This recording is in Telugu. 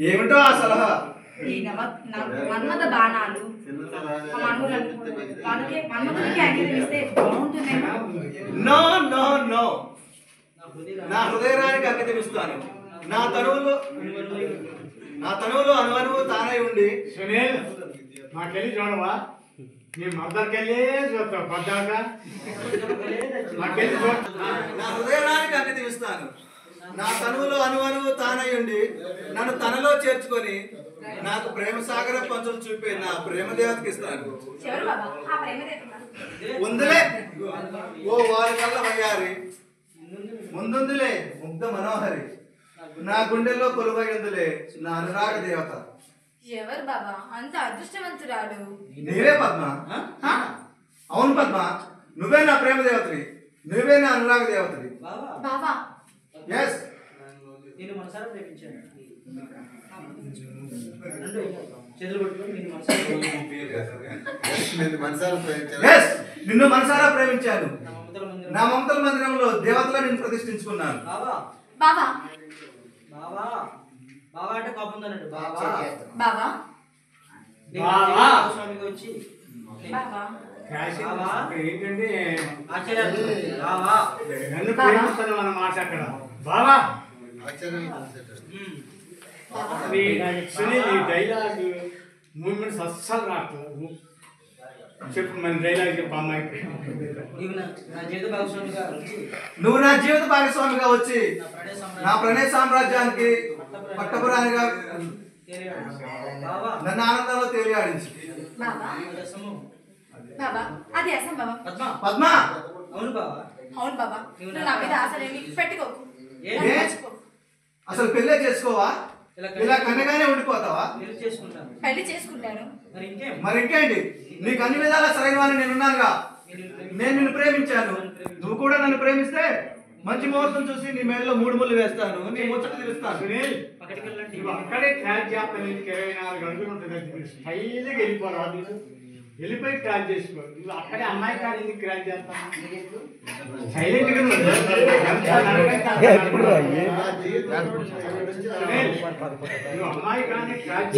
ఏమిటో ఆ సలహా? మన్మథ బాణాలు మన్మథుడికి అంకితం ఇస్తే బాగుంటుందేమో. నో నో నో, నా హృదయానికి అంకితం ఇస్తాను. నా తనువులో అనువనువు తానై ఉండి. సునీల్, మాకెళ్ళి చూడవా? నీ మద్దరికెళ్ళి చూస్తావు పద్దాక. మాకెళ్ళి చూడ. నా హృదయానికి అంకితం ఇస్తాను. నా తనువులో అనువనువు తానై ఉండి నన్ను తనలో చేర్చుకొని నాకు ప్రేమ సాగర పంచులు చూపి నా ప్రేమ దేవతకి ఇస్తాను. ఉందిలే ఓ వారి వల్ల వయ్యారి, ముందుందిలే ముగ్ధ మనోహరి, నా గుండెల్లో కొలువై ఉందిలే నా అనురాగ దేవత. ఎవరు బాబా అంత అదృష్టవంతురాలు? నీవే పద్మ. అవును పద్మ, నువ్వే నా ప్రేమ దేవతవి, నువ్వే నా అనురాగ దేవతవి. బాబా ఎస్, నేను మనసారా ప్రేమించాను. ఎస్, నిన్ను మనసారా ప్రేమించాను. నా మమతల మందిరంలో దేవతలా నిన్ను ప్రతిష్ఠించుకున్నాను. బాబా బాబా బాబా బాబా అంటే కోపం ఉందన్నట్టు. బాబా బాబా బాబా స్వామికి వచ్చి బాబా ఏంటంటే ఆచార్య బాబా నన్ను ప్రేమిస్తాను మనం మాట్లాడ. బాబా సునీల్, ఈ డైలాగ్ మూమెంట్స్ అస్సలు రావట్లేదు. చెప్పు మన డైలాగ్ చెప్పు అమ్మాయికి. నా జీవిత భాగస్వామిగా నువ్వు నా జీవిత భాగస్వామిగా వచ్చి నా ప్రణయ సామ్రాజ్యానికి పట్టపురానిగా నన్ను ఆనందంలో తేలియాడించు. బాబా బాబా అది అసంభవం. పద్మ, అవును బాబా. అవును బాబా, నువ్వు నా మీద ఆశలేమి పెట్టుకోకు. అసలు పెళ్ళే చేసుకోవా? ఇలా కన్నగానే ఉండిపోతావా? పెళ్లి చేసుకుంటాను. మరి ఇంకేంటి, నీకు అన్ని విధాలా సరైన వాడిని నేనున్నానుగా. నేను నిన్ను ప్రేమించాను, నువ్వు కూడా నన్ను ప్రేమిస్తే మంచి ముహూర్తం చూసి నీ మేడలో 3 ముళ్ళు వేస్తాను, నీ ముచ్చట తీరుస్తాను. సునీల్, నువ్వు అక్కడే ట్రాక్ చేస్తాను. 24 గంటలు ఉంటుంది. స్టైల్గా వెళ్ళిపోరాదు, వెళ్ళిపోయి క్రాక్ చేసుకో. నువ్వు అక్కడే అమ్మాయి కానీ ఎందుకు క్రాక్ చేస్తాను? సైలెంట్గా నువ్వు అమ్మాయి కానీ క్రాక్